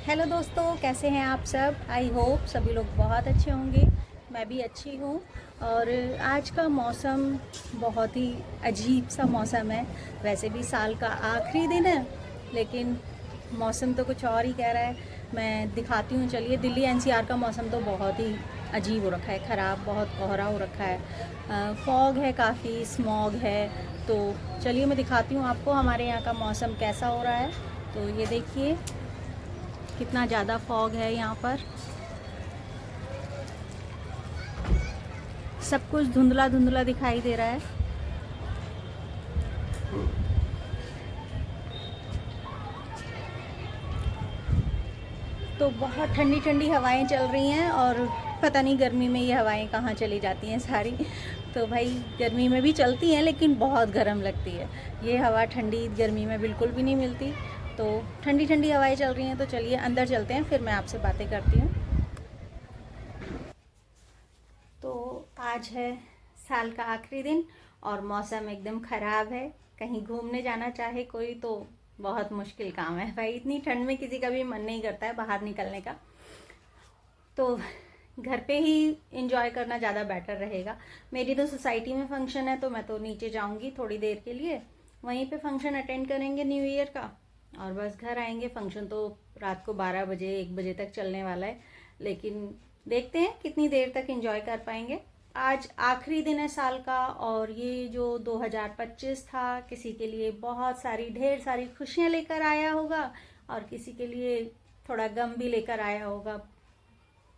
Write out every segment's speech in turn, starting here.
Hello दोस्तों, कैसे हैं आप सब। आई होप सभी लोग बहुत अच्छे होंगे। मैं भी अच्छी हूँ। और आज का मौसम बहुत ही अजीब सा मौसम है। वैसे भी साल का आखिरी दिन है, लेकिन मौसम तो कुछ और ही कह रहा है। मैं दिखाती हूँ, चलिए। दिल्ली एनसीआर का मौसम तो बहुत ही अजीब हो रखा है, ख़राब, बहुत कोहरा हो रखा है। फॉग है, काफ़ी स्मॉग है। तो चलिए मैं दिखाती हूँ आपको हमारे यहाँ का मौसम कैसा हो रहा है। तो ये देखिए कितना ज़्यादा फॉग है यहाँ पर। सब कुछ धुंधला धुंधला दिखाई दे रहा है। तो बहुत ठंडी ठंडी हवाएं चल रही हैं, और पता नहीं गर्मी में ये हवाएं कहाँ चली जाती हैं सारी। तो भाई गर्मी में भी चलती हैं, लेकिन बहुत गर्म लगती है। ये हवा ठंडी गर्मी में बिल्कुल भी नहीं मिलती। तो ठंडी ठंडी हवाएं चल रही हैं, तो चलिए अंदर चलते हैं, फिर मैं आपसे बातें करती हूँ। तो आज है साल का आखिरी दिन, और मौसम एकदम ख़राब है। कहीं घूमने जाना चाहे कोई तो बहुत मुश्किल काम है भाई। इतनी ठंड में किसी का भी मन नहीं करता है बाहर निकलने का। तो घर पे ही इंजॉय करना ज़्यादा बेटर रहेगा। मेरी तो सोसाइटी में फंक्शन है, तो मैं तो नीचे जाऊंगी थोड़ी देर के लिए। वहीं पे फंक्शन अटेंड करेंगे न्यू ईयर का, और बस घर आएंगे। फंक्शन तो रात को 12 बजे 1 बजे तक चलने वाला है, लेकिन देखते हैं कितनी देर तक इंजॉय कर पाएंगे। आज आखिरी दिन है साल का, और ये जो 2025 था, किसी के लिए बहुत सारी ढेर सारी खुशियां लेकर आया होगा, और किसी के लिए थोड़ा गम भी लेकर आया होगा।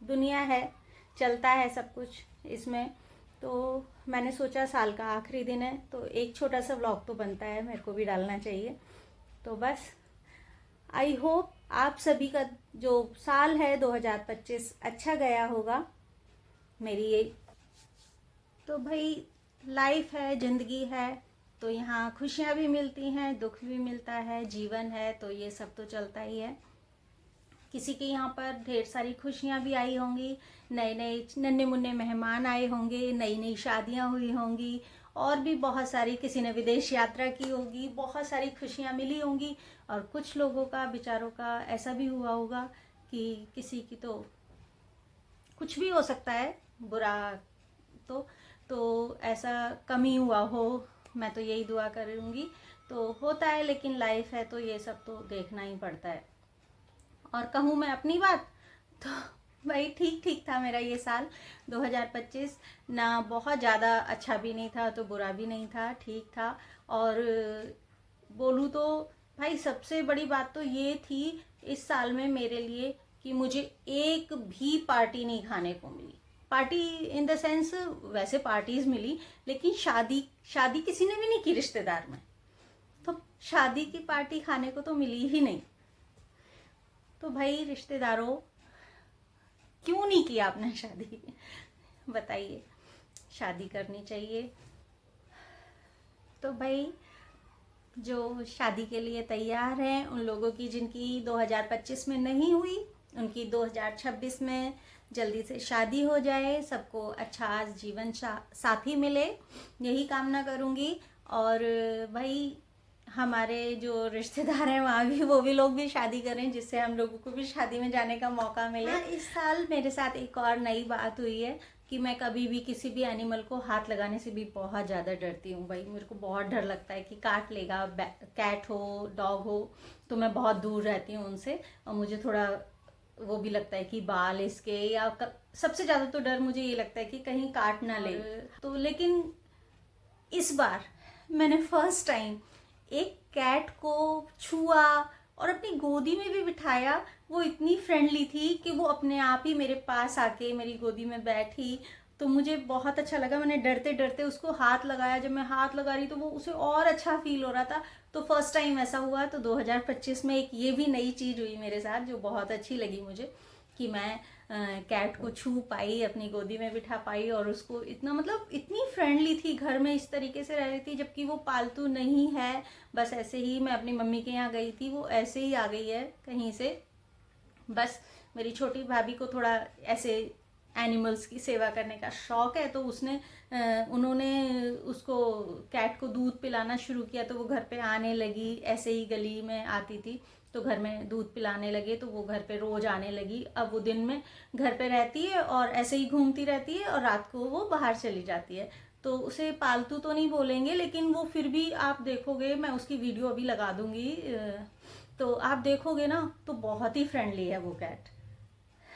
दुनिया है, चलता है सब कुछ इसमें। तो मैंने सोचा साल का आखिरी दिन है, तो एक छोटा सा व्लॉग तो बनता है, मेरे को भी डालना चाहिए। तो बस आई होप आप सभी का जो साल है 2025 अच्छा गया होगा। मेरी ये तो भाई लाइफ है, जिंदगी है, तो यहाँ खुशियाँ भी मिलती हैं, दुख भी मिलता है, जीवन है, तो ये सब तो चलता ही है। किसी के यहाँ पर ढेर सारी खुशियाँ भी आई होंगी, नए नए नन्हे मुन्ने मेहमान आए होंगे, नई नई शादियाँ हुई होंगी, और भी बहुत सारी, किसी ने विदेश यात्रा की होगी, बहुत सारी खुशियाँ मिली होंगी। और कुछ लोगों का, बेचारों का ऐसा भी हुआ होगा कि किसी की तो कुछ भी हो सकता है बुरा। तो तो ऐसा कम ही हुआ हो, मैं तो यही दुआ करूँगी। तो होता है, लेकिन लाइफ है, तो ये सब तो देखना ही पड़ता है। और कहूँ मैं अपनी बात, तो भाई ठीक ठीक था मेरा ये साल 2025। ना बहुत ज़्यादा अच्छा भी नहीं था, तो बुरा भी नहीं था, ठीक था। और बोलूँ तो भाई सबसे बड़ी बात तो ये थी इस साल में मेरे लिए, कि मुझे एक भी पार्टी नहीं खाने को मिली। पार्टी इन द सेंस, वैसे पार्टीज मिली, लेकिन शादी शादी किसी ने भी नहीं की रिश्तेदार में। तो शादी की पार्टी खाने को तो मिली ही नहीं। तो भाई रिश्तेदारों, क्यों नहीं किया आपने शादी? बताइए, शादी करनी चाहिए। तो भाई जो शादी के लिए तैयार हैं, उन लोगों की जिनकी 2025 में नहीं हुई, उनकी 2026 में जल्दी से शादी हो जाए, सबको अच्छा जीवन साथी मिले, यही कामना करूँगी। और भाई हमारे जो रिश्तेदार हैं वहाँ भी, वो भी लोग भी शादी करें, जिससे हम लोगों को भी शादी में जाने का मौका मिले। हाँ, इस साल मेरे साथ एक और नई बात हुई है कि मैं कभी भी किसी भी एनिमल को हाथ लगाने से भी बहुत ज़्यादा डरती हूँ भाई। मेरे को बहुत डर लगता है कि काट लेगा, कैट हो, डॉग हो, तो मैं बहुत दूर रहती हूँ उनसे। और मुझे थोड़ा वो भी लगता है कि बाल इसके, या सबसे ज़्यादा तो डर मुझे ये लगता है कि कहीं काट ना ले। तो लेकिन इस बार मैंने फर्स्ट टाइम एक कैट को छुआ और अपनी गोदी में भी बिठाया। वो इतनी फ्रेंडली थी कि वो अपने आप ही मेरे पास आके मेरी गोदी में बैठी। तो मुझे बहुत अच्छा लगा। मैंने डरते डरते उसको हाथ लगाया। जब मैं हाथ लगा रही तो वो उसे और अच्छा फील हो रहा था। तो फर्स्ट टाइम ऐसा हुआ। तो 2025 में एक ये भी नई चीज़ हुई मेरे साथ, जो बहुत अच्छी लगी मुझे, कि मैं कैट को छू पाई, अपनी गोदी में बिठा पाई। और उसको इतना, मतलब इतनी फ्रेंडली थी, घर में इस तरीके से रह रही थी, जबकि वो पालतू नहीं है। बस ऐसे ही, मैं अपनी मम्मी के यहाँ गई थी, वो ऐसे ही आ गई है कहीं से। बस मेरी छोटी भाभी को थोड़ा ऐसे एनिमल्स की सेवा करने का शौक है, तो उन्होंने उसको, कैट को दूध पिलाना शुरू किया, तो वो घर पे आने लगी, ऐसे ही गली में आती थी। तो घर में दूध पिलाने लगे, तो वो घर पे रोज आने लगी। अब वो दिन में घर पे रहती है और ऐसे ही घूमती रहती है और रात को वो बाहर चली जाती है। तो उसे पालतू तो नहीं बोलेंगे, लेकिन वो फिर भी आप देखोगे, मैं उसकी वीडियो अभी लगा दूंगी, तो आप देखोगे ना तो बहुत ही फ्रेंडली है वो कैट।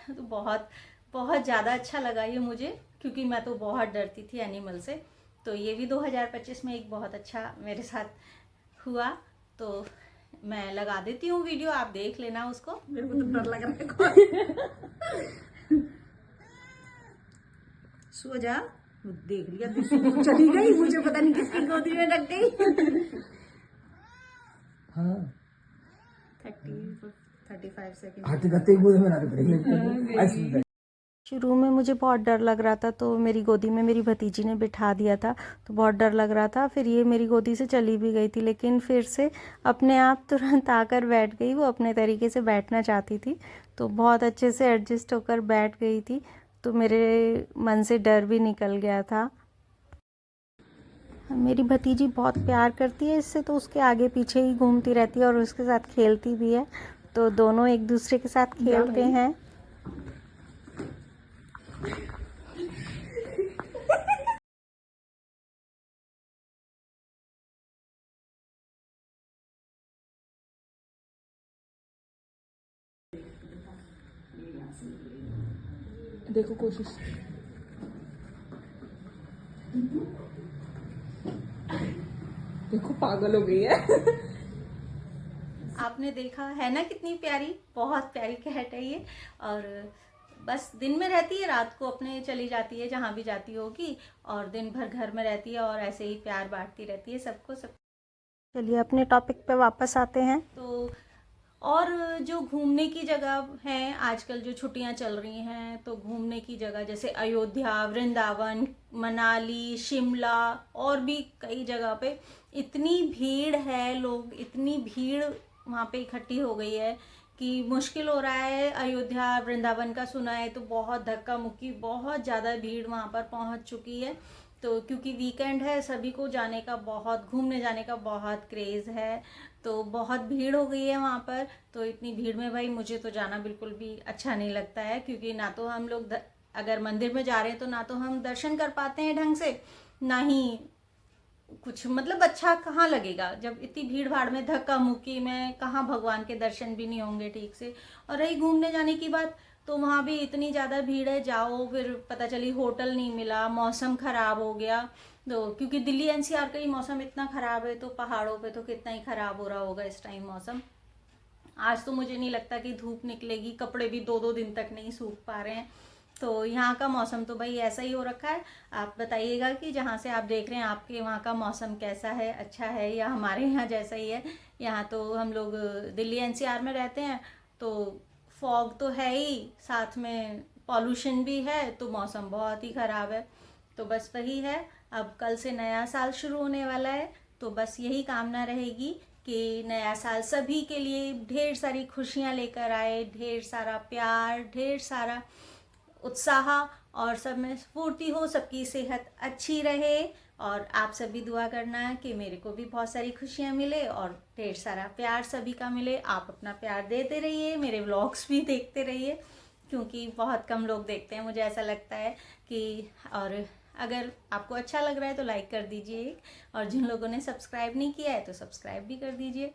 तो बहुत बहुत ज़्यादा अच्छा लगा ये मुझे, क्योंकि मैं तो बहुत डरती थी एनिमल से। तो ये भी 2025 में एक बहुत अच्छा मेरे साथ हुआ। तो मैं लगा देती हूँ वीडियो, आप देख लेना उसको। मेरे को तो डर लग रहा है। सो जा, देख लिया तो चली गई, मुझे पता नहीं किसकी गोदी में रख गई। हाँ 35 सेकंड। आते करते गोद में ना शुरू में मुझे बहुत डर लग रहा था, तो मेरी गोदी में मेरी भतीजी ने बिठा दिया था, तो बहुत डर लग रहा था। फिर ये मेरी गोदी से चली भी गई थी, लेकिन फिर से अपने आप तुरंत आकर बैठ गई। वो अपने तरीके से बैठना चाहती थी, तो बहुत अच्छे से एडजस्ट होकर बैठ गई थी। तो मेरे मन से डर भी निकल गया था। मेरी भतीजी बहुत प्यार करती है इससे, तो उसके आगे पीछे ही घूमती रहती है और उसके साथ खेलती भी है। तो दोनों एक दूसरे के साथ खेलते हैं। देखो कोशिश, देखो पागल हो गई है। आपने देखा है ना कितनी प्यारी, बहुत प्यारी कैट है ये। और बस दिन में रहती है, रात को अपने चली जाती है जहाँ भी जाती होगी, और दिन भर घर में रहती है और ऐसे ही प्यार बांटती रहती है सबको सब। चलिए अपने टॉपिक पे वापस आते हैं। तो और जो घूमने की जगह हैं आजकल, जो छुट्टियां चल रही हैं, तो घूमने की जगह जैसे अयोध्या, वृंदावन, मनाली, शिमला और भी कई जगह पे इतनी भीड़ है, लोग इतनी भीड़ वहाँ पे इकट्ठी हो गई है कि मुश्किल हो रहा है। अयोध्या वृंदावन का सुना है तो बहुत धक्का मुक्की, बहुत ज़्यादा भीड़ वहाँ पर पहुँच चुकी है। तो क्योंकि वीकेंड है, सभी को जाने का बहुत, घूमने जाने का बहुत क्रेज़ है, तो बहुत भीड़ हो गई है वहाँ पर। तो इतनी भीड़ में भाई मुझे तो जाना बिल्कुल भी अच्छा नहीं लगता है, क्योंकि ना तो हम लोग अगर मंदिर में जा रहे हैं तो ना तो हम दर्शन कर पाते हैं ढंग से, ना ही कुछ मतलब अच्छा कहाँ लगेगा जब इतनी भीड़ भाड़ में, धक्का मुक्की में, कहाँ भगवान के दर्शन भी नहीं होंगे ठीक से। और रही घूमने जाने की बात, तो वहाँ भी इतनी ज़्यादा भीड़ है, जाओ फिर पता चली होटल नहीं मिला, मौसम ख़राब हो गया। तो क्योंकि दिल्ली एनसीआर का ही मौसम इतना ख़राब है, तो पहाड़ों पे तो कितना ही ख़राब हो रहा होगा इस टाइम मौसम। आज तो मुझे नहीं लगता कि धूप निकलेगी, कपड़े भी 2-2 दिन तक नहीं सूख पा रहे हैं। तो यहाँ का मौसम तो भाई ऐसा ही हो रखा है। आप बताइएगा कि जहाँ से आप देख रहे हैं आपके वहाँ का मौसम कैसा है, अच्छा है या हमारे यहाँ जैसा ही है। यहाँ तो हम लोग दिल्ली एनसीआर में रहते हैं, तो फॉग तो है ही, साथ में पॉल्यूशन भी है, तो मौसम बहुत ही ख़राब है। तो बस वही है, अब कल से नया साल शुरू होने वाला है, तो बस यही कामना रहेगी कि नया साल सभी के लिए ढेर सारी खुशियाँ लेकर आए, ढेर सारा प्यार, ढेर सारा उत्साह, और सब में स्फूर्ति हो, सबकी सेहत अच्छी रहे। और आप सभी दुआ करना कि मेरे को भी बहुत सारी खुशियाँ मिले और ढेर सारा प्यार सभी का मिले। आप अपना प्यार देते रहिए, मेरे व्लॉग्स भी देखते रहिए, क्योंकि बहुत कम लोग देखते हैं, मुझे ऐसा लगता है कि। और अगर आपको अच्छा लग रहा है तो लाइक कर दीजिए, और जिन लोगों ने सब्सक्राइब नहीं किया है तो सब्सक्राइब भी कर दीजिए।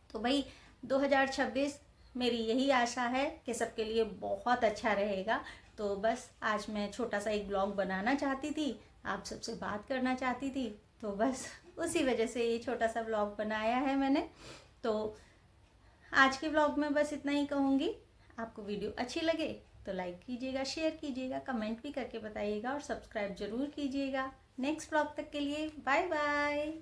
तो भाई 2026 मेरी यही आशा है कि सबके लिए बहुत अच्छा रहेगा। तो बस आज मैं छोटा सा एक ब्लॉग बनाना चाहती थी, आप सबसे बात करना चाहती थी, तो बस उसी वजह से ये छोटा सा ब्लॉग बनाया है मैंने। तो आज के ब्लॉग में बस इतना ही कहूँगी। आपको वीडियो अच्छी लगे तो लाइक कीजिएगा, शेयर कीजिएगा, कमेंट भी करके बताइएगा और सब्सक्राइब जरूर कीजिएगा। नेक्स्ट ब्लॉग तक के लिए बाय बाय।